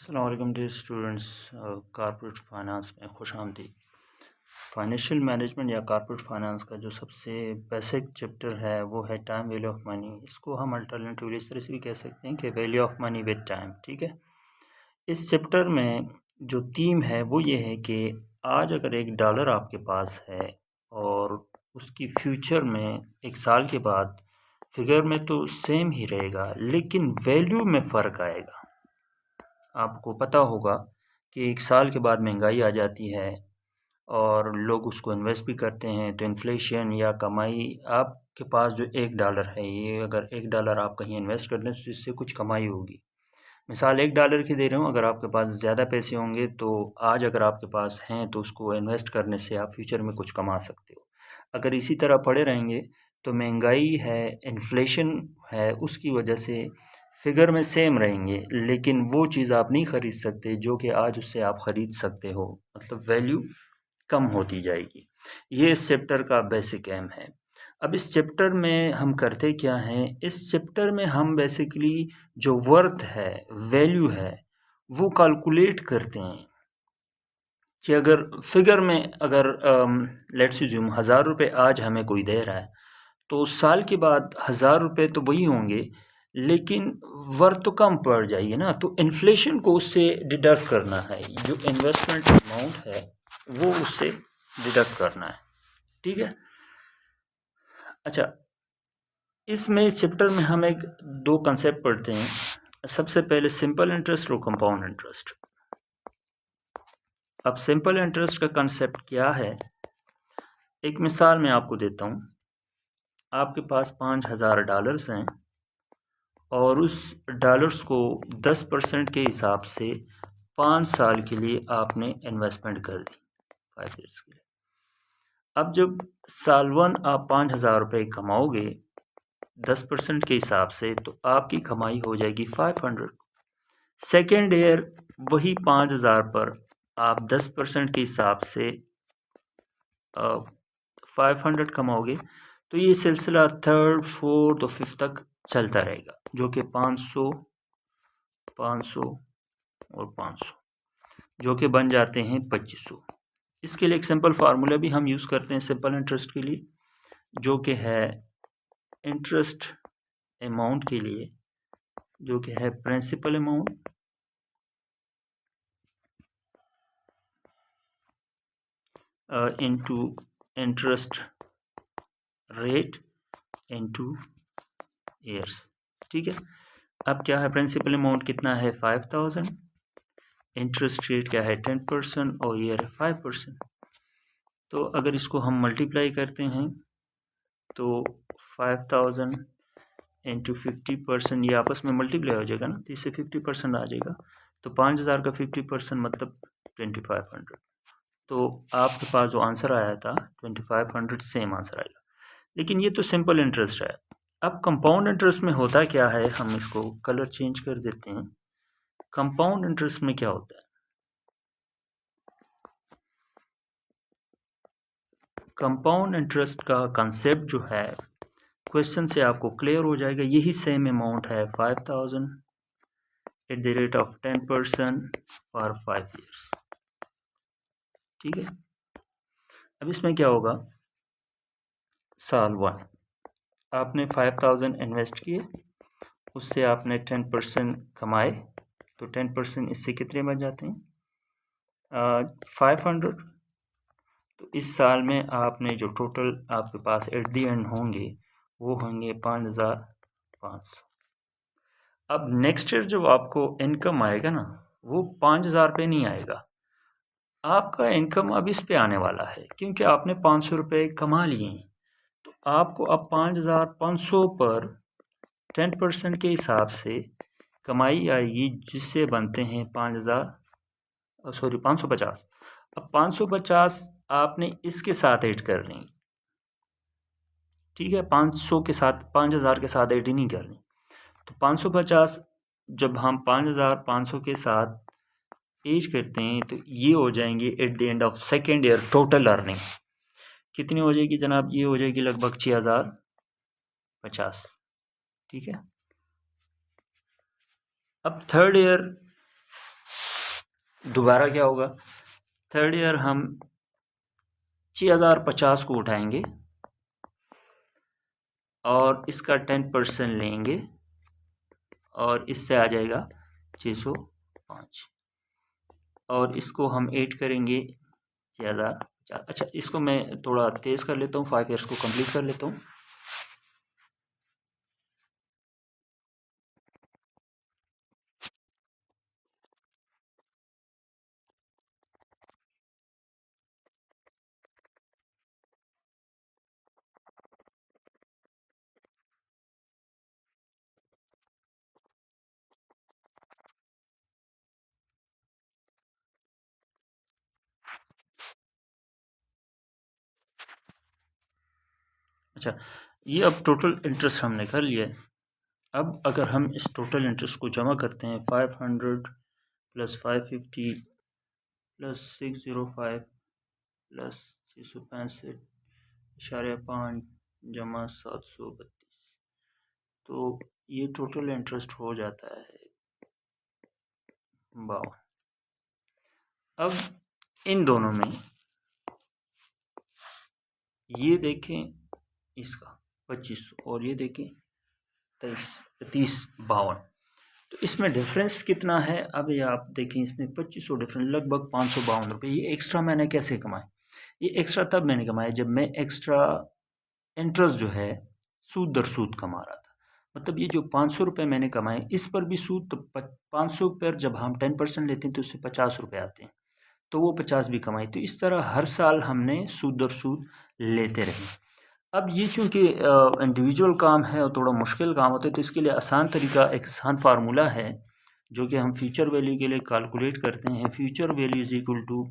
अस्सलाम वालेकुम dear students. Corporate finance में खुश आमदीद। फाइनेंशियल मैनेजमेंट या कॉर्पोरेट फाइनेंस का जो सबसे बेसिक चैप्टर है वो है टाइम वैल्यू ऑफ मनी। इसको हम अल्टरनेटिवली इस तरह से भी कह सकते हैं कि value of money with time. ठीक है, इस चैप्टर में जो थीम है वो ये है कि आज अगर $1 आपके पास है और उसकी फ्यूचर में 1 साल के बाद फिगर में तो सेम ही रहेगा लेकिन वैल्यू में फ़र्क आएगा। आपको पता होगा कि 1 साल के बाद महंगाई आ जाती है और लोग उसको इन्वेस्ट भी करते हैं, तो इन्फ्लेशन या कमाई आपके पास जो $1 है, ये अगर $1 आप कहीं इन्वेस्ट कर दें तो इससे कुछ कमाई होगी। मिसाल $1 की दे रहा हूँ, अगर आपके पास ज़्यादा पैसे होंगे तो आज अगर आपके पास हैं तो उसको इन्वेस्ट करने से आप फ्यूचर में कुछ कमा सकते हो। अगर इसी तरह पड़े रहेंगे तो महंगाई है, इन्फ्लेशन है, उसकी वजह से फिगर में सेम रहेंगे लेकिन वो चीज़ आप नहीं ख़रीद सकते जो कि आज उससे आप ख़रीद सकते हो, मतलब वैल्यू कम होती जाएगी। ये इस चैप्टर का बेसिक एम है। अब इस चैप्टर में हम करते क्या हैं, इस चैप्टर में हम बेसिकली जो वर्थ है, वैल्यू है, वो कैलकुलेट करते हैं कि अगर फिगर में अगर लेट्स अज्यूम ₹1000 आज हमें कोई दे रहा है, तो साल के बाद ₹1000 तो वही होंगे लेकिन वर्थ तो कम पड़ जाएगी ना, तो इन्फ्लेशन को उससे डिडक्ट करना है। जो इन्वेस्टमेंट अमाउंट है वो उससे डिडक्ट करना है। ठीक है, अच्छा, इसमें इस चैप्टर में हम एक दो कंसेप्ट पढ़ते हैं। सबसे पहले सिंपल इंटरेस्ट और कंपाउंड इंटरेस्ट। अब सिंपल इंटरेस्ट का कंसेप्ट क्या है, एक मिसाल मैं आपको देता हूँ। आपके पास $5000 हैं और उस डॉलर्स को 10% के हिसाब से 5 साल के लिए आपने इन्वेस्टमेंट कर दी, 5 ईयर्स के लिए। अब जब साल 1 आप ₹5000 कमाओगे 10% के हिसाब से, तो आपकी कमाई हो जाएगी 500। सेकेंड ईयर वही 5000 पर आप 10% के हिसाब से 500 कमाओगे, तो ये सिलसिला थर्ड, फोर्थ और फिफ्थ तक चलता रहेगा, जो कि 500, 500 और 500, जो कि बन जाते हैं 2500। इसके लिए एक सिंपल फार्मूला भी हम यूज़ करते हैं सिंपल इंटरेस्ट के लिए, जो कि है इंटरेस्ट अमाउंट के लिए, जो कि है principal amount into interest rate into years. ठीक है, अब क्या है, प्रिंसिपल अमाउंट कितना है 5000, इंटरेस्ट रेट क्या है 10% और ईयर है 5%। तो अगर इसको हम मल्टीप्लाई करते हैं तो 5000 इंटू 50%, ये आपस में मल्टीप्लाई हो जाएगा ना, तो इससे 50% आ जाएगा। तो 5000 का 50% मतलब 2500। तो आपके पास जो आंसर आया था 2500 सेम आंसर आएगा। लेकिन ये तो सिंपल इंटरेस्ट है। अब कंपाउंड इंटरेस्ट में होता क्या है, हम इसको कलर चेंज कर देते हैं। कंपाउंड इंटरेस्ट में क्या होता है, कंपाउंड इंटरेस्ट का कंसेप्ट जो है क्वेश्चन से आपको क्लियर हो जाएगा। यही सेम अमाउंट है 5000 at the rate of 10% for 5 years. ठीक है, अब इसमें क्या होगा, साल 1 आपने 5000 इन्वेस्ट किए, उससे आपने 10% कमाए, तो 10% इससे कितने बन जाते हैं 500। तो इस साल में आपने जो टोटल आपके पास एट दी एंड होंगे वो होंगे 5500। अब नेक्स्ट ईयर जब आपको इनकम आएगा ना, वो 5000 पे नहीं आएगा, आपका इनकम अब इस पे आने वाला है क्योंकि आपने 500 रुपये कमा लिए हैं। तो आपको अब 5500 पर 10% के हिसाब से कमाई आएगी, जिससे बनते हैं 550। अब 550 आपने इसके साथ ऐड कर लें। ठीक है, 500 के साथ 5000 के साथ ऐड ही नहीं करनी। तो 550 जब हम 5500 के साथ ऐड करते हैं तो ये हो जाएंगे at the end of second year total earning कितनी हो जाएगी जनाब, ये हो जाएगी लगभग 6050। ठीक है, अब थर्ड ईयर दोबारा क्या होगा, थर्ड ईयर हम 6050 को उठाएंगे और इसका 10% लेंगे और इससे आ जाएगा 605 और इसको हम ऐड करेंगे 6050। अच्छा, इसको मैं थोड़ा तेज़ कर लेता हूँ, 5 ईयर्स को कंप्लीट कर लेता हूँ। अच्छा, ये अब टोटल इंटरेस्ट हमने कर लिया है। अब अगर हम इस टोटल इंटरेस्ट को जमा करते हैं, 500 प्लस 550 प्लस 605 प्लस 665.5 जमा 732, तो ये टोटल इंटरेस्ट हो जाता है 52। अब इन दोनों में ये देखें, इसका 2500 और ये देखें 52। तो इसमें डिफरेंस कितना है, अब ये आप देखें, इसमें 2500 डिफरेंस, लगभग 552 रुपये। ये एक्स्ट्रा मैंने कैसे कमाए? ये एक्स्ट्रा तब मैंने कमाया जब मैं एक्स्ट्रा इंटरेस्ट जो है सूद दर सूद कमा रहा था। मतलब ये जो 500 रुपये मैंने कमाए, इस पर भी सूद, तो 500 पर जब हम 10% लेते हैं तो उससे 50 रुपये आते हैं, तो वो 50 भी कमाई। तो इस तरह हर साल हमने सूद दर सूद लेते रहे। अब ये चूँकि इंडिविजुअल काम है और थोड़ा मुश्किल काम होता है, तो इसके लिए आसान तरीका, एक आसान फार्मूला है जो कि हम फ्यूचर वैल्यू के लिए कैलकुलेट करते हैं। Future value is equal to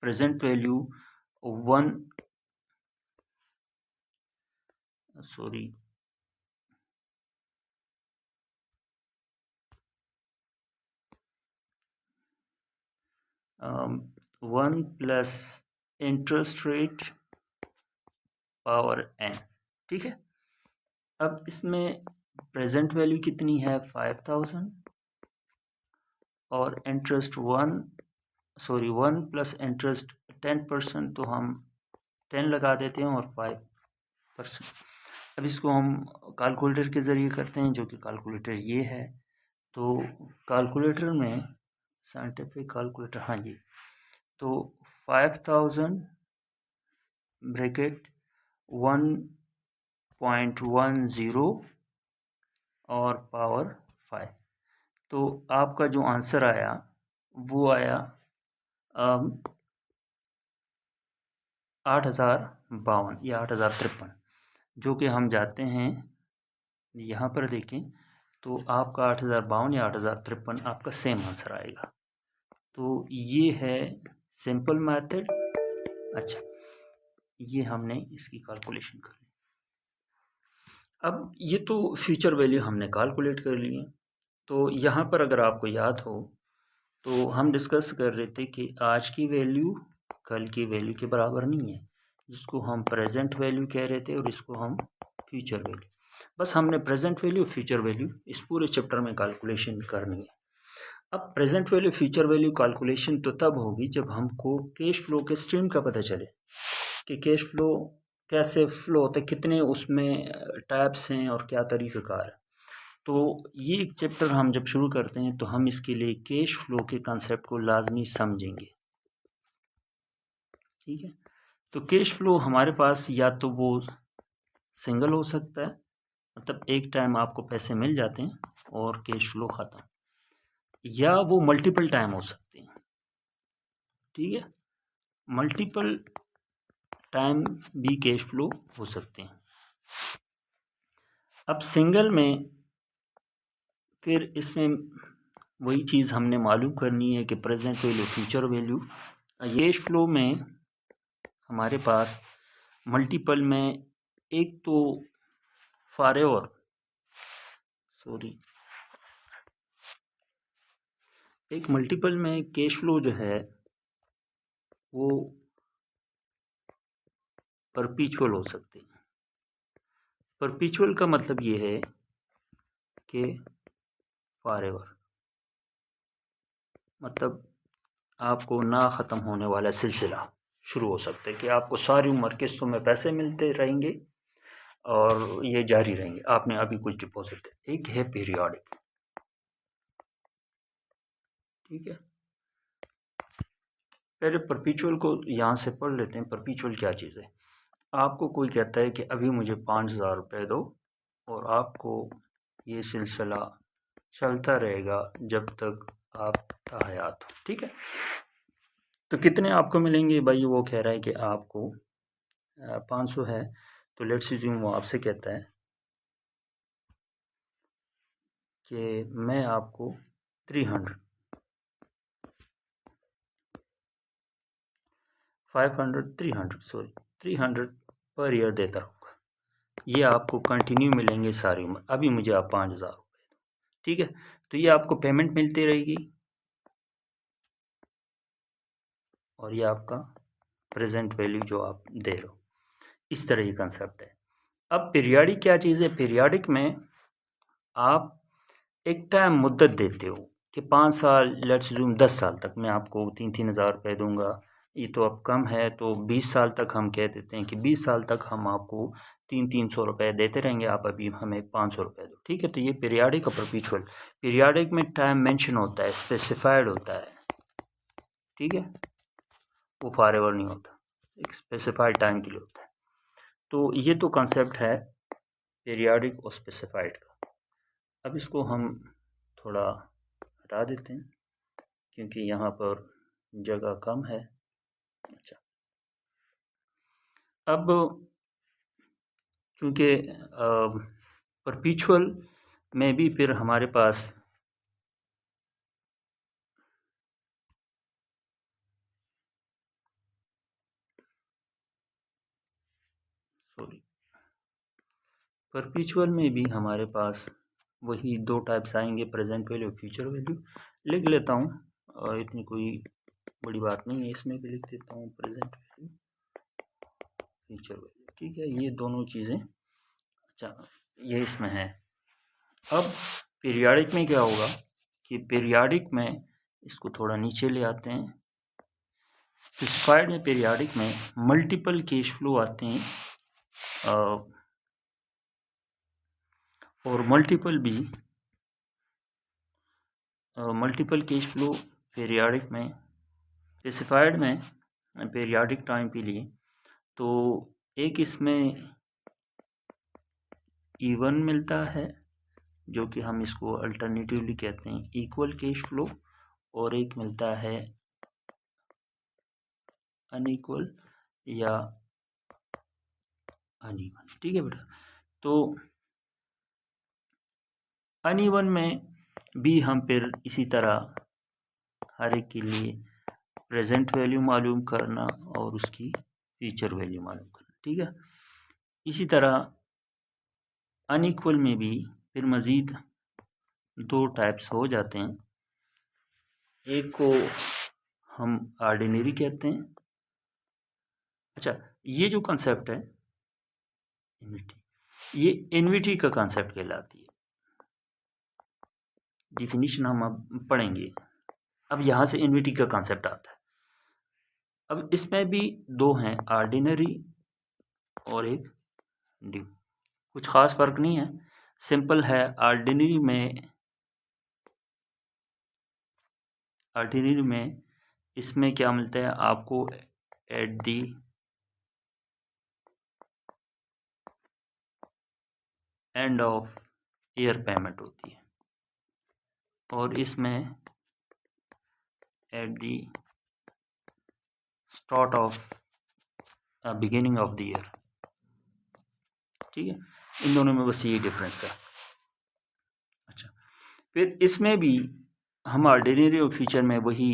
present value 1 sorry 1 plus interest rate power n। ठीक है, अब इसमें प्रेजेंट वैल्यू कितनी है, 5000 और इंटरेस्ट 1 प्लस इंटरेस्ट 10%, तो हम 10 लगा देते हैं और 5%। अब इसको हम कैलकुलेटर के ज़रिए करते हैं, जो कि कैलकुलेटर ये है। तो कैलकुलेटर में साइंटिफिक कैलकुलेटर, हाँ जी, तो 5000 ब्रैकेट 1.10 और पावर 5, तो आपका जो आंसर आया वो आया 8052 या 8053, जो कि हम जाते हैं यहाँ पर देखें तो आपका 8052 या 8053 आपका सेम आंसर आएगा। तो ये है सिंपल मेथड। अच्छा, ये हमने इसकी कैलकुलेशन कर ली। अब ये तो फ्यूचर वैल्यू हमने कैलकुलेट कर ली है। तो यहाँ पर अगर आपको याद हो तो हम डिस्कस कर रहे थे कि आज की वैल्यू कल की वैल्यू के बराबर नहीं है, जिसको हम प्रेजेंट वैल्यू कह रहे थे और इसको हम फ्यूचर वैल्यू। बस हमने प्रेजेंट वैल्यू फ्यूचर वैल्यू इस पूरे चैप्टर में कैलकुलेशन करनी है। अब present value future value calculation तो तब होगी जब हमको कैश फ्लो के स्ट्रीम का पता चले कि कैश फ्लो कैसे फ्लो होता है, कितने उसमें टाइप्स हैं और क्या तरीक़ाकार है। तो ये एक चैप्टर हम जब शुरू करते हैं तो हम इसके लिए कैश फ्लो के कंसेप्ट को लाजमी समझेंगे। ठीक है, तो कैश फ्लो हमारे पास या तो वो सिंगल हो सकता है, मतलब एक टाइम आपको पैसे मिल जाते हैं और कैश फ्लो ख़त्म, या वो मल्टीपल टाइम हो सकते हैं। ठीक है, मल्टीपल टाइम भी कैश फ्लो हो सकते हैं। अब सिंगल में फिर इसमें वही चीज़ हमने मालूम करनी है कि present value future value. Cash flow में हमारे पास मल्टीपल में एक तो फॉरएवर एक मल्टीपल में कैश फ्लो जो है वो परपीचुअल हो सकते हैं। परपीचुअल का मतलब ये है कि फॉरएवर, मतलब आपको ना ख़त्म होने वाला सिलसिला शुरू हो सकता है कि आपको सारी उम्र किस्तों में पैसे मिलते रहेंगे और ये जारी रहेंगे। आपने अभी कुछ डिपॉजिट, एक है पीरियोडिक, ठीक है। पहले परपेचुअल को यहाँ से पढ़ लेते हैं। परपेचुअल क्या चीज़ है? आपको कोई कहता है कि अभी मुझे 5,000 रुपये दो और आपको ये सिलसिला चलता रहेगा जब तक आप हयात हो, ठीक है। तो कितने आपको मिलेंगे भाई? वो कह रहा है कि आपको 500 है, तो लेट्स अज्यूम वो आपसे कहता है कि मैं आपको 300 300 पर ईयर देता रहूँगा। ये आपको कंटिन्यू मिलेंगे सारी उम्र। अभी मुझे आप 5,000 रुपये दो, ठीक है। तो ये आपको पेमेंट मिलती रहेगी और ये आपका प्रेजेंट वैल्यू जो आप दे रहे हो। इस तरह ये कंसेप्ट है। अब पीरियाडिक क्या चीज़ है? पीरियाडिक में आप एक टाइम मुद्दत देते हो कि 5 साल, लेट्स अज्यूम 10 साल तक मैं आपको 3-3 हज़ार रुपये दूंगा। ये तो अब कम है, तो 20 साल तक हम कह देते हैं कि 20 साल तक हम आपको 300-300 रुपये देते रहेंगे, आप अभी हमें 500 रुपये दो, ठीक है। तो ये पीरियाडिक और परपेचुअल। पीरियाडिक में टाइम मेंशन होता है, स्पेसिफाइड होता है, ठीक है, वो फॉरएवर नहीं होता, एक स्पेसिफाइड टाइम के लिए होता है। तो ये तो कंसेप्ट है पीरियाडिक और स्पेसिफाइड का। अब इसको हम थोड़ा हटा देते हैं क्योंकि यहाँ पर जगह कम है। अच्छा, अब क्योंकि परपेचुअल में भी फिर हमारे पास परपेचुअल में भी हमारे पास वही दो टाइप्स आएंगे, प्रेजेंट वैल्यू और फ्यूचर वैल्यू। लिख लेता हूँ, इतनी कोई बड़ी बात नहीं है, इसमें भी लिख देता हूँ प्रेजेंट वैल्यू, फ्यूचर वैल्यू, ठीक है, ये दोनों चीज़ें। अच्छा, ये इसमें है। अब पीरियाडिक में क्या होगा कि पीरियाडिक में इसको थोड़ा नीचे ले आते हैं। स्पेसिफाइड में, पीरियाडिक में मल्टीपल कैश फ्लो आते हैं और मल्टीपल कैश फ्लो पीरियाडिक में, स्पेसिफाइड में पीरियाडिक टाइम के लिए। तो एक इसमें इवन मिलता है जो कि हम इसको अल्टरनेटिवली कहते हैं इक्वल कैश फ्लो, और एक मिलता है अनइक्वल या अनइवन, ठीक है बेटा। तो अनइवन में भी हम फिर इसी तरह हर एक के लिए प्रेजेंट वैल्यू मालूम करना और उसकी फ्यूचर वैल्यू मालूम करना, ठीक है। इसी तरह अनइक्वल में भी फिर मज़ीद दो टाइप्स हो जाते हैं। एक को हम ऑर्डिनरी कहते हैं। अच्छा, ये जो कंसेप्ट है इन्विटी, ये इन्विटी का कंसेप्ट कहलाती है। डिफिनीशन हम अब पढ़ेंगे। अब यहाँ से इन्विटी का कंसेप्ट आता है। अब इसमें भी दो हैं, ऑर्डिनरी और एक ड्यू। कुछ खास फर्क नहीं है, सिंपल है। ऑर्डिनरी में इसमें क्या मिलता है आपको? At the end of year payment होती है, और इसमें at the start of beginning of the year, ठीक है। इन दोनों में बस यही डिफरेंस है। अच्छा, फिर इसमें भी हम ऑर्डिनरी और फ्यूचर में वही,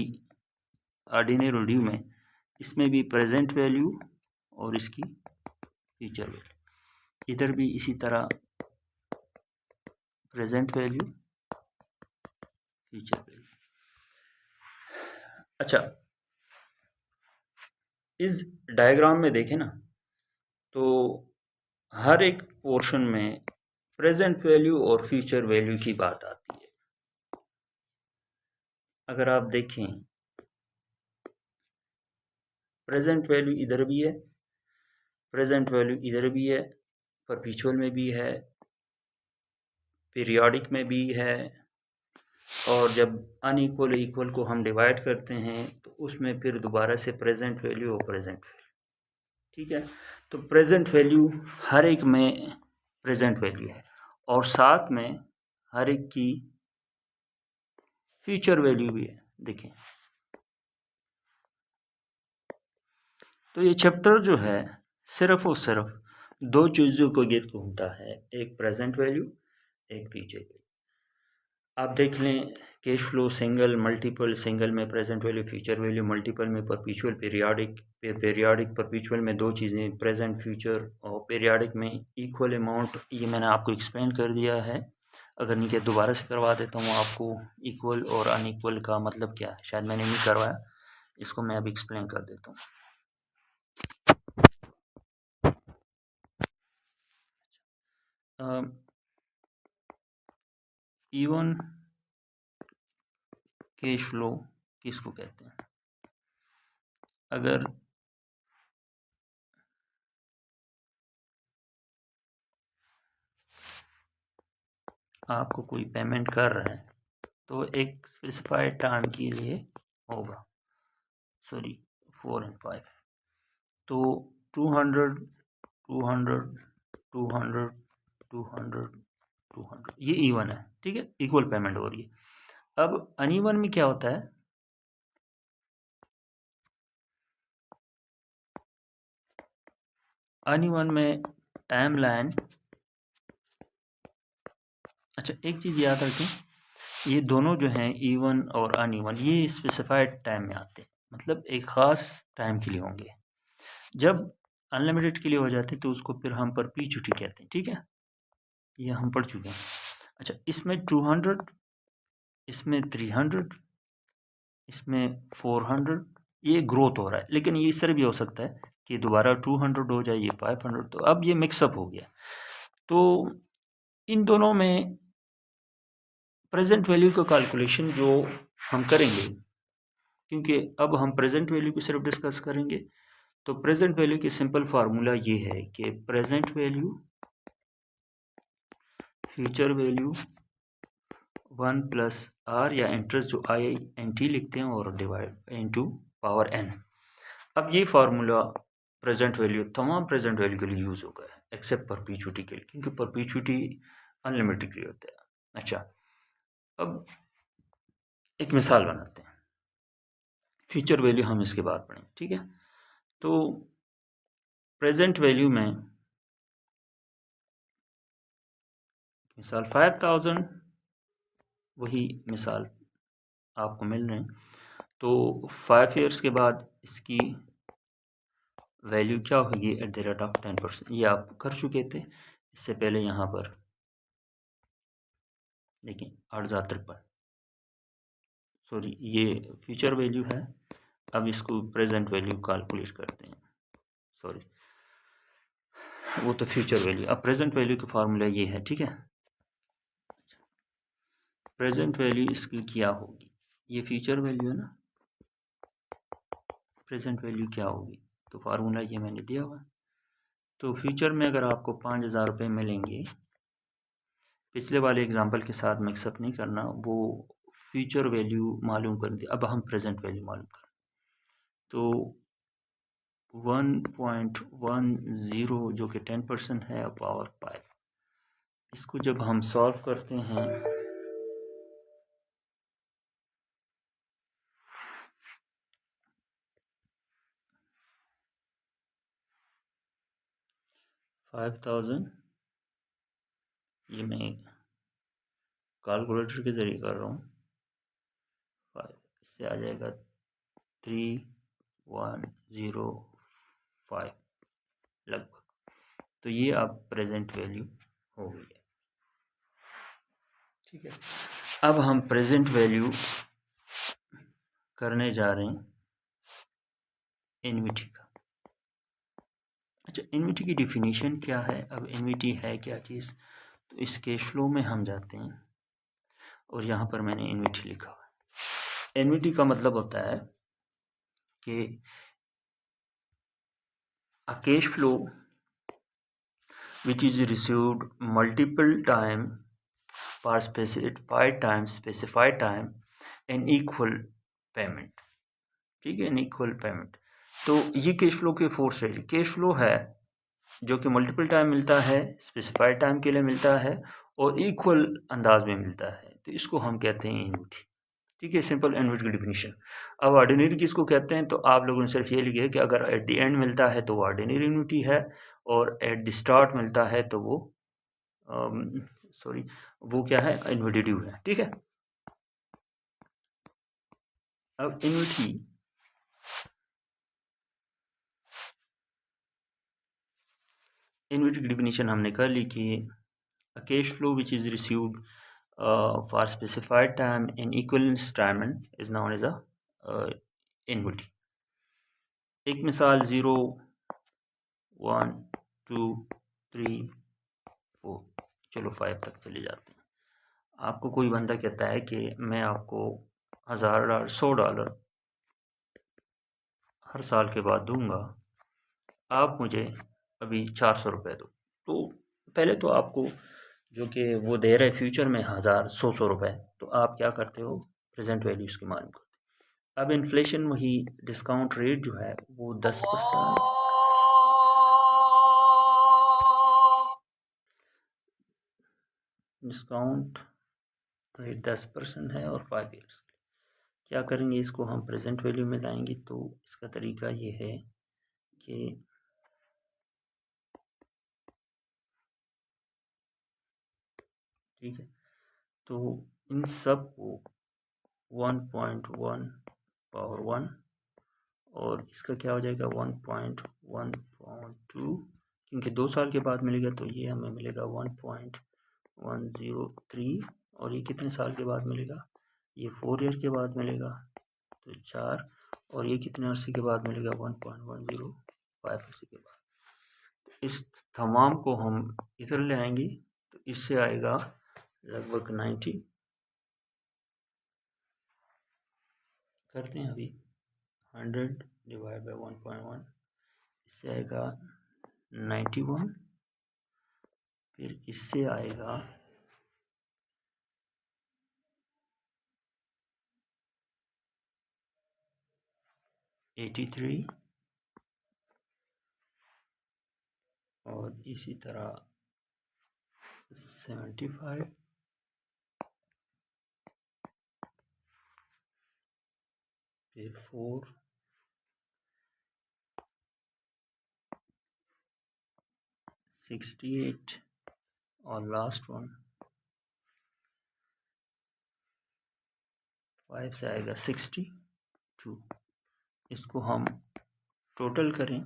ऑर्डिनरी और ड्यू में इसमें भी प्रेजेंट वैल्यू और इसकी फ्यूचर वैल्यू। इधर भी इसी तरह प्रेजेंट वैल्यू, फ्यूचर वैल्यू। अच्छा, इस डायग्राम में देखें ना, तो हर एक पोर्शन में प्रेजेंट वैल्यू और फ्यूचर वैल्यू की बात आती है। अगर आप देखें प्रेजेंट वैल्यू इधर भी है, प्रेजेंट वैल्यू इधर भी है, परपेचुअल में भी है, पीरियोडिक में भी है, और जब अनइक्वल इक्वल को हम डिवाइड करते हैं तो उसमें फिर दोबारा से प्रेजेंट वैल्यू और प्रेजेंट वैल्यू। ठीक है, तो प्रेजेंट वैल्यू हर एक में प्रेजेंट वैल्यू है और साथ में हर एक की फ्यूचर वैल्यू भी है। देखें तो ये चैप्टर जो है सिर्फ और सिर्फ दो चीज़ों को गिर्द घूमता है, एक प्रेजेंट वैल्यू, एक फ्यूचर वैल्यू। आप देख लें cash flow single, multiple, single में present value future value, multiple में परपेचुअल पीरियोडिक, पीरियोडिक परपेचुअल में दो चीज़ें प्रेजेंट फ्यूचर, और पीरियोडिक में इक्वल अमाउंट। ये मैंने आपको एक्सप्लेन कर दिया है, अगर नहीं किया दोबारा से करवा देता हूँ आपको। इक्वल और अनइक्वल का मतलब क्या है, शायद मैंने नहीं करवाया, इसको मैं अभी एक्सप्लेन कर देता हूँ। इवन कैश फ्लो किसको कहते हैं? अगर आपको कोई पेमेंट कर रहा है तो एक स्पेसिफाइड टाइम के लिए होगा, सॉरी 4 और 5, तो 200 200 200 200 200 ये इवन है। ठीक है, इक्वल पेमेंट हो रही है। अब अनइवन में क्या होता है, अनइवन में टाइम लाइन, अच्छा एक चीज़ याद रखें, ये दोनों जो हैं इवन और अनइवन, ये स्पेसिफाइड टाइम में आते हैं, मतलब एक ख़ास टाइम के लिए होंगे। जब अनलिमिटेड के लिए हो जाते तो उसको फिर हम परपीचुटी कहते हैं। ठीक है, ये हम पढ़ चुके हैं। अच्छा, इसमें 200, इसमें 300, इसमें 400, ये ग्रोथ हो रहा है, लेकिन ये इस तरह भी हो सकता है कि दोबारा 200 हो जाए, ये 500, तो अब ये मिक्सअप हो गया। तो इन दोनों में प्रेजेंट वैल्यू का कैलकुलेशन जो हम करेंगे, क्योंकि अब हम प्रेजेंट वैल्यू को सिर्फ डिस्कस करेंगे, तो प्रेजेंट वैल्यू की सिंपल फार्मूला ये है कि present value future value 1 plus R, या इंटरेस्ट जो आई एन टी लिखते हैं, और डिवाइड इनटू पावर एन। अब ये फार्मूला प्रेजेंट वैल्यू तमाम प्रेजेंट वैल्यू के लिए यूज़ होगा एक्सेप्ट परपीचुटी के लिए, क्योंकि परपीचुटी अनलिमिटेड के लिए होता है। अच्छा, अब एक मिसाल बनाते हैं, फ्यूचर वैल्यू हम इसके बाद पढ़ेंगे। ठीक है, तो प्रेजेंट वैल्यू में मिसाल 5000, वही मिसाल आपको मिल रहे हैं, तो 5 ईयर्स के बाद इसकी वैल्यू क्या होगी एट द रेट ऑफ 10%। ये आप कर चुके थे इससे पहले, यहाँ पर देखिए 8053, सॉरी ये फ्यूचर वैल्यू है। अब इसको प्रेजेंट वैल्यू कैलकुलेट करते हैं, सॉरी वो तो फ्यूचर वैल्यू। अब प्रेजेंट वैल्यू का फार्मूला ये है। ठीक है, प्रेजेंट वैल्यू इसकी क्या होगी, ये फ्यूचर वैल्यू है ना, प्रेजेंट वैल्यू क्या होगी, तो फार्मूला ये मैंने दिया हुआ है। तो फ्यूचर में अगर आपको 5000 रुपये मिलेंगे, पिछले वाले एग्जांपल के साथ मिक्सअप नहीं करना, वो फ्यूचर वैल्यू मालूम कर दी, अब हम प्रेजेंट वैल्यू मालूम कर, तो 1.10 जो कि 10% है, पावर 5, इसको जब हम सॉल्व करते हैं, ये मैं कैलकुलेटर के ज़रिए कर रहा हूँ, 5 इससे आ जाएगा 3105 लगभग। तो ये अब प्रेजेंट वैल्यू हो गई है। ठीक है, अब हम प्रेजेंट वैल्यू करने जा रहे हैं एनवीटी का। अच्छा, एनवीटी की डिफिनीशन क्या है, अब एनवीटी है क्या चीज़, तो इस कैश फ्लो में हम जाते हैं और यहाँ पर मैंने एनवीटी लिखा हुआ है। एन्युटी का मतलब होता है कि a cash flow which is received multiple time for specified time and equal payment। ठीक है, इक्वल पेमेंट। तो ये कैश फ्लो के फोर स्टेज। कैश फ्लो है जो कि मल्टीपल टाइम मिलता है, स्पेसिफाइड टाइम के लिए मिलता है और इक्वल अंदाज में मिलता है, तो इसको हम कहते हैं एन्युटी। ठीक है, सिंपल एन्युटी की डिफिनीशन। अब ऑर्डिनरी किसको कहते हैं, तो आप लोगों ने सिर्फ ये लिखे कि अगर एट द एंड मिलता है तो वो ऑर्डिनरी एन्युटी है, और एट द स्टार्ट मिलता है तो वो वो क्या है, एन्युटी ड्यू है। ठीक है, अब एन्युटी की डिफिनीशन हमने कर ली कि a cash flow which is received for specified time in equal installment is known as a annuity। एक मिसाल 0 1 2 3 4, चलो 5 तक चले जाते हैं। आपको कोई बंदा कहता है कि मैं आपको $1000 $100 हर साल के बाद दूंगा, आप मुझे अभी 400 रुपये दो। तो पहले तो आपको जो कि वो दे रहे फ्यूचर में 1000 100 रुपये, तो आप क्या करते हो, प्रेजेंट वैल्यू इसकी मालूम करते हो। अब इन्फ्लेशन वही डिस्काउंट रेट जो है वो 10%, डिस्काउंट रेट 10% है और 5 ईयर्स। क्या करेंगे, इसको हम प्रेजेंट वैल्यू में लाएंगे। तो इसका तरीका ये है कि ठीक है, तो इन सब को 1.1 पावर 1 और इसका क्या हो जाएगा 1.1.2, क्योंकि 2 साल के बाद मिलेगा तो ये हमें मिलेगा 1.103, और ये कितने साल के बाद मिलेगा, ये 4 ईयर के बाद मिलेगा तो 4, और ये कितने अरसे के बाद मिलेगा 1.105 अरसे के बाद। तो इस तमाम को हम इधर ले आएंगे तो इससे आएगा लगभग 90, करते हैं अभी 100 डिवाइड बाई 1.1, इससे आएगा 91, फिर इससे आएगा 83, और इसी तरह 75, फिर 4, 68 और लास्ट वन 5 से आएगा 62। इसको हम टोटल करें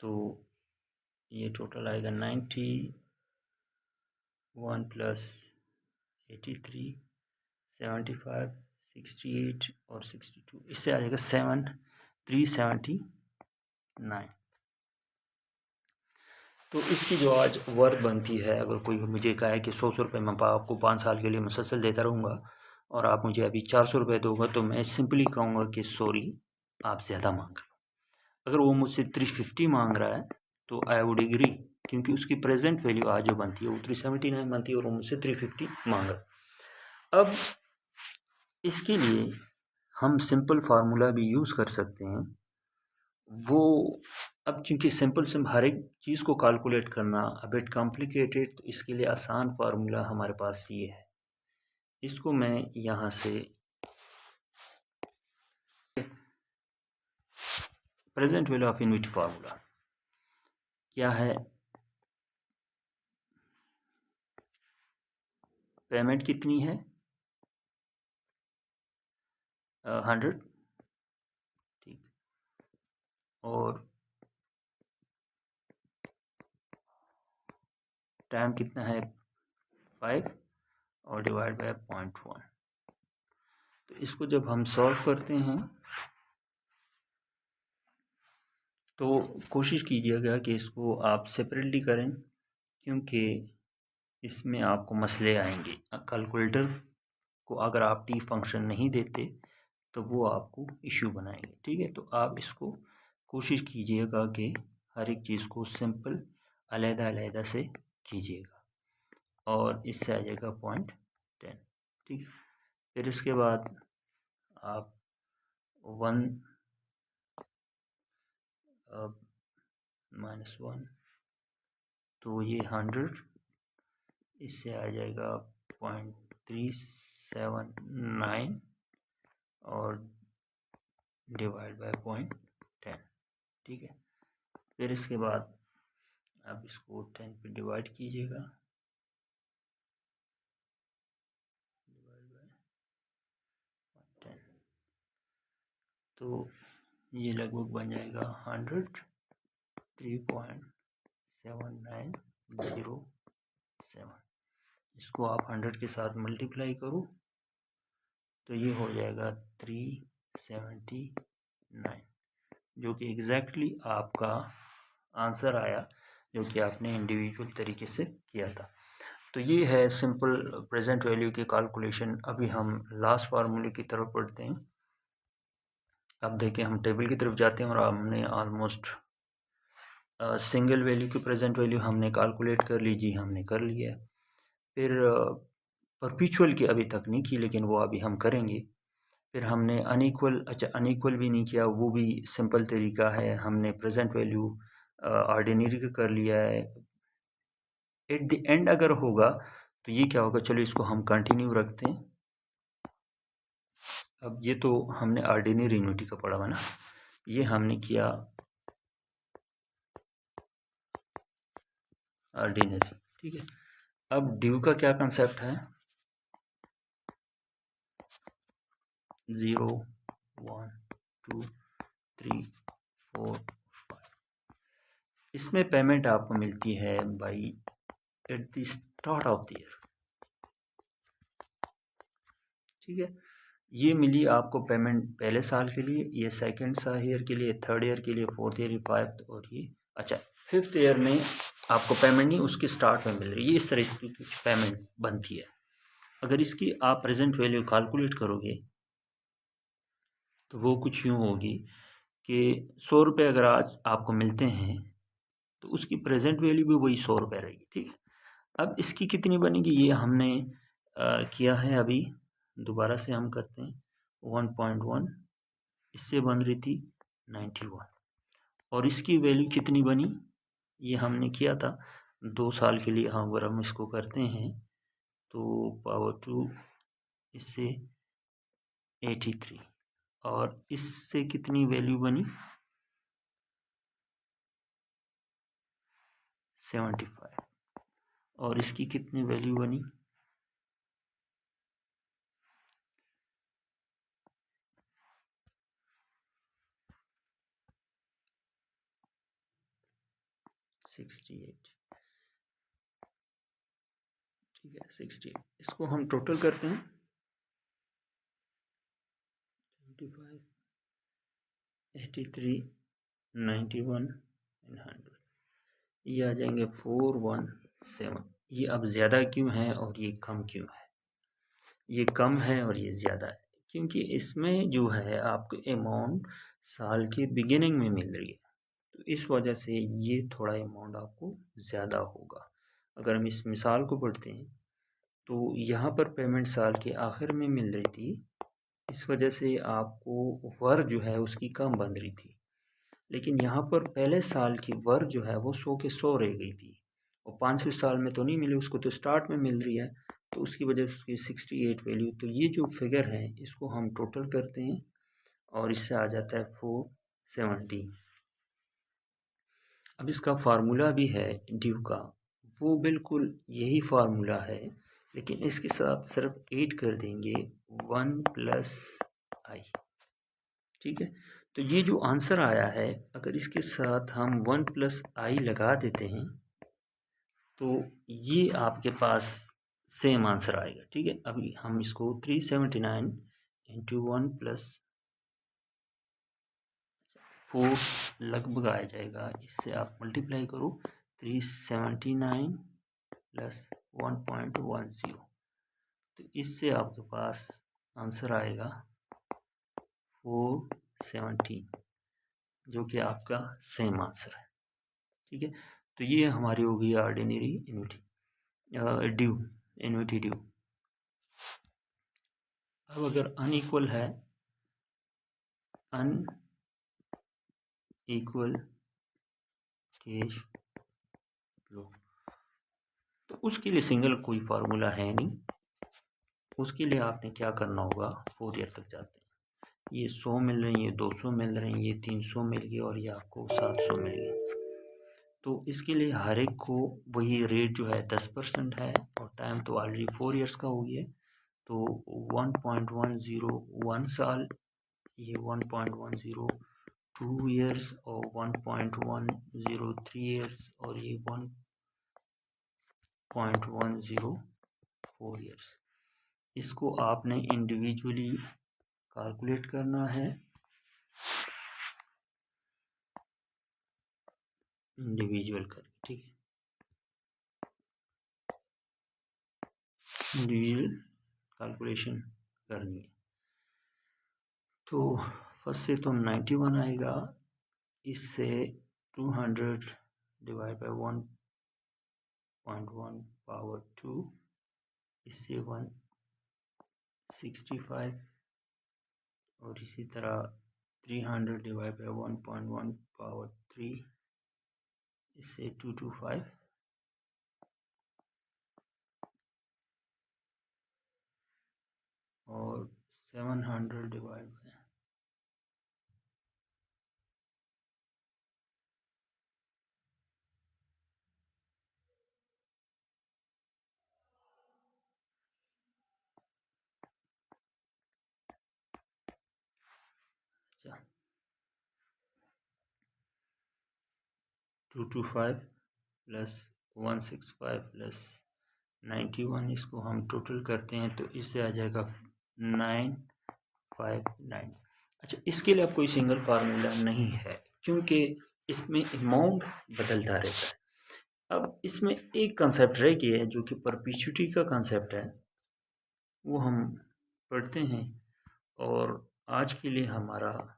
तो ये टोटल आएगा 91 प्लस 83 75 68 और 62, इससे आ जाएगा 379। तो इसकी जो आज वर्थ बनती है, अगर कोई मुझे कहा है कि 100 रुपये मैं आपको 5 साल के लिए मुसलसल देता रहूँगा और आप मुझे अभी 400 रुपये दोगे, तो मैं सिंपली कहूँगा कि सॉरी, आप ज़्यादा मांग रहे हो। अगर वो मुझसे 350 मांग रहा है तो आई वुड एग्री, क्योंकि उसकी प्रेजेंट वैल्यू आज जो बनती है वो 379 बनती है और वो मुझसे 350 मांग रहा है। अब इसके लिए हम सिंपल फार्मूला भी यूज़ कर सकते हैं। वो अब चूँकि सिंपल हर एक चीज़ को कैलकुलेट करना अ बिट कॉम्प्लिकेटेड, तो इसके लिए आसान फार्मूला हमारे पास ये है। इसको मैं यहाँ से present value of annuity formula क्या है, पेमेंट कितनी है 100, ठीक, और टाइम कितना है 5 और डिवाइड बाय 0.1। तो इसको जब हम सॉल्व करते हैं तो कोशिश कीजिएगा कि इसको आप सेपरेटली करें, क्योंकि इसमें आपको मसले आएंगे। कैलकुलेटर को अगर आप टी फंक्शन नहीं देते तो वो आपको इशू बनाएंगे। ठीक है, तो आप इसको कोशिश कीजिएगा कि हर एक चीज़ को सिंपल अलग-अलग से कीजिएगा और इससे आ जाएगा 0.10। ठीक है, फिर इसके बाद आप 1 -1 तो ये 100, इससे आ जाएगा 0.379 और डिवाइड बाय 0.10। ठीक है, फिर इसके बाद आप इसको 10 पे डिवाइड कीजिएगा, डिवाइड बाय 10, तो ये लगभग बन जाएगा 103.7907। इसको आप 100 के साथ मल्टीप्लाई करो तो ये हो जाएगा 379, जो कि एग्जैक्टली आपका आंसर आया जो कि आपने इंडिविजुअल तरीके से किया था। तो ये है सिंपल प्रेजेंट वैल्यू की कैलकुलेशन। अभी हम लास्ट फार्मूले की तरफ पढ़ते हैं। अब देखिए, हम टेबल की तरफ जाते हैं और हमने ऑलमोस्ट सिंगल वैल्यू की प्रेजेंट वैल्यू हमने कैलकुलेट कर ली जी, हमने कर लिया है। फिर परपीचुअल की अभी तक नहीं की, लेकिन वो अभी हम करेंगे। फिर हमने अनइक्वल, अच्छा अनइक्वल भी नहीं किया, वो भी सिंपल तरीका है। हमने प्रेजेंट वैल्यू ऑर्डिनरी का कर लिया है। एट द एंड अगर होगा तो ये क्या होगा, चलो इसको हम कंटिन्यू रखते हैं। अब ये तो हमने ऑर्डिनरी यूनिटी का पढ़ा हुआ ना, ये हमने किया ऑर्डिनरी। ठीक है, अब ड्यू का क्या कंसेप्ट है, 0 1 2 3 4 5। इसमें पेमेंट आपको मिलती है by at the start of the year. ठीक है, ये मिली आपको पेमेंट पहले साल के लिए, ये सेकंड ईयर के लिए, थर्ड ईयर के लिए, फोर्थ ईयर, फाइव्थ, और ये अच्छा फिफ्थ ईयर में आपको पेमेंट नहीं, उसके स्टार्ट में मिल रही है। इस तरह की कुछ पेमेंट बनती है। अगर इसकी आप प्रेजेंट वैल्यू कैलकुलेट करोगे तो वो कुछ यूँ होगी कि 100 रुपये अगर आज आपको मिलते हैं तो उसकी प्रेजेंट वैल्यू भी वही 100 रुपये रहेगी। ठीक है, अब इसकी कितनी बनेगी ये हमने किया है, अभी दोबारा से हम करते हैं। 1.1 इससे बन रही थी 91, और इसकी वैल्यू कितनी बनी ये हमने किया था 2 साल के लिए। हाँ, अगर हम इसको करते हैं तो पावर 2 इससे 83, और इससे कितनी वैल्यू बनी 75, और इसकी कितनी वैल्यू बनी 68। ठीक है, 68, इसको हम टोटल करते हैं 75 83 91 एंड 100, ये आ जाएंगे 417। ये अब ज़्यादा क्यों है और ये कम क्यों है, ये कम है और ये ज़्यादा है क्योंकि इसमें जो है आपको अमाउंट साल के बिगिनिंग में मिल रही है, तो इस वजह से ये थोड़ा अमाउंट आपको ज़्यादा होगा। अगर हम इस मिसाल को पढ़ते हैं तो यहाँ पर पेमेंट साल के आखिर में मिल रही थी, इस वजह से आपको वर जो है उसकी कम बन रही थी, लेकिन यहाँ पर पहले साल की वर जो है वो 100 के 100 रह गई थी, और 5वें साल में तो नहीं मिली, उसको तो स्टार्ट में मिल रही है, तो उसकी वजह से उसकी 68 वैल्यू। तो ये जो फिगर है इसको हम टोटल करते हैं और इससे आ जाता है 470। अब इसका फार्मूला भी है ड्यू का, वो बिल्कुल यही फार्मूला है, लेकिन इसके साथ सिर्फ 8 कर देंगे 1 प्लस आई। ठीक है, तो ये जो आंसर आया है अगर इसके साथ हम 1 प्लस आई लगा देते हैं तो ये आपके पास सेम आंसर आएगा। ठीक है, अभी हम इसको 379 इंटू 1 प्लस 4 लगभग आ जाएगा, इससे आप मल्टीप्लाई करो 379 प्लस 1.10, तो इससे आपके पास आंसर आएगा 417, जो कि आपका सेम आंसर है। ठीक है, तो ये हमारी होगी ऑर्डिनरी इन्विटी ड्यू, इन्विटी ड्यू। अब अगर अनइक्वल है, अनइक्वल कैश फ्लो, तो उसके लिए सिंगल कोई फार्मूला है नहीं। उसके लिए आपने क्या करना होगा, 4 ईयर तक जाते हैं, ये 100 मिल रही है, ये 200 मिल रही है, ये 300 मिल गई और ये आपको 700 मिल गई। तो इसके लिए हर एक को वही रेट जो है 10% है और टाइम तो ऑलरेडी 4 ईयर्स का हो गया। तो 1.101 साल, ये 1.102 ईयर्स और 1.103 ईयर्स और ये 1.104 ईयर्स। इसको आपने इंडिविजुअली कैलकुलेट करना है, इंडिविजुअल करके। ठीक है, इंडिविजुअल कैलकुलेशन करनी है। तो फर्स्ट से तो 91 आएगा, इससे 200 डिवाइड बाई 1.1 पावर 2, इससे 165 और इसी तरह 300 डिवाइड बाई 1.1 पावर 3, इससे 225 और 700 डिवाइड बाई अच्छा 225 प्लस 165 प्लस 91, इसको हम टोटल करते हैं तो इससे आ जाएगा 959। अच्छा, इसके लिए अब कोई सिंगल फार्मूला नहीं है क्योंकि इसमें अमाउंट बदलता रहता है। अब इसमें एक कंसेप्ट रह गया है जो कि परपीचुटी का कंसेप्ट है, वो हम पढ़ते हैं। और आज के लिए हमारा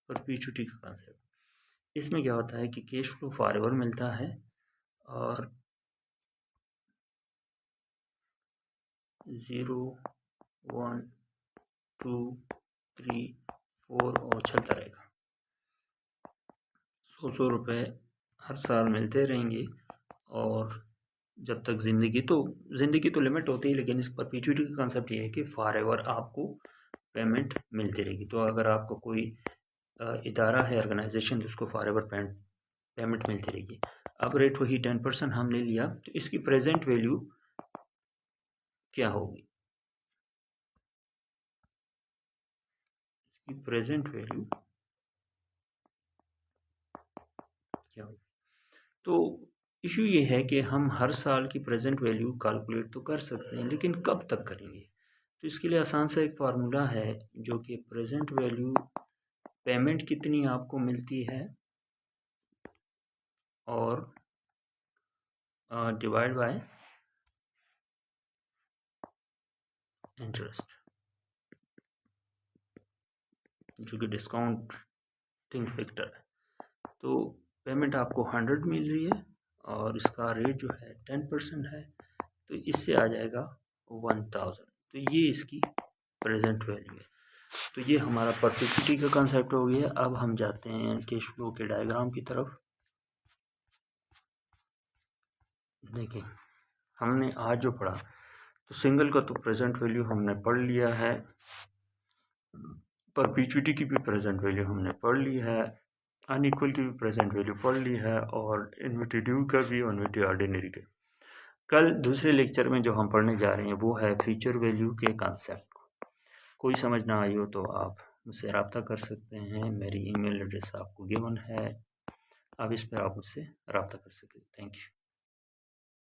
परपीचुटी का कंसेप्ट, इसमें क्या होता है कि कैश फ्लो फॉरएवर मिलता है और 0, 1, 2, 3, 4 और चलता रहेगा। 100 रुपये हर साल मिलते रहेंगे और जब तक ज़िंदगी तो लिमिट होती है, लेकिन इस परपीचुइटी का कंसेप्ट ये है कि फॉरएवर आपको पेमेंट मिलती रहेगी। तो अगर आपको कोई इदारा है, ऑर्गेनाइजेशन, तो उसको फॉरएवर पेमेंट मिलती रहेगी। अब रेट वही 10% हम ले लिया, तो इसकी प्रेजेंट वैल्यू क्या होगी, इसकी प्रेजेंट वैल्यू क्या होगी। तो इशू ये है कि हम हर साल की प्रेजेंट वैल्यू कैलकुलेट तो कर सकते हैं, लेकिन कब तक करेंगे। तो इसके लिए आसान सा एक फार्मूला है जो कि प्रेजेंट वैल्यू पेमेंट कितनी आपको मिलती है और डिवाइड बाय इंटरेस्ट, जो कि डिस्काउंटिंग फैक्टर है। तो पेमेंट आपको 100 मिल रही है और इसका रेट जो है 10% है, तो इससे आ जाएगा 1000। तो ये इसकी प्रेजेंट वैल्यू है। तो ये हमारा परपीचुइटी का कंसेप्ट हो गया। अब हम जाते हैं कैश फ्लो के डायग्राम की तरफ। देखिए, हमने आज जो पढ़ा, तो सिंगल का तो प्रेजेंट वैल्यू हमने पढ़ लिया है, परपीचुइटी की भी प्रेजेंट वैल्यू हमने पढ़ ली है, अनइक्वल की भी प्रेजेंट वैल्यू पढ़ ली है और इन्विटी ड्यू का भी, इन्विटी ऑर्डिनरी का। कल दूसरे लेक्चर में जो हम पढ़ने जा रहे हैं वो है फ्यूचर वैल्यू के कंसेप्ट। कोई समझ ना आई हो तो आप मुझसे रब्ता कर सकते हैं, मेरी ईमेल एड्रेस आपको गिवन है, आप इस पर आप मुझसे रब्ता कर सकते हैं। Thank you.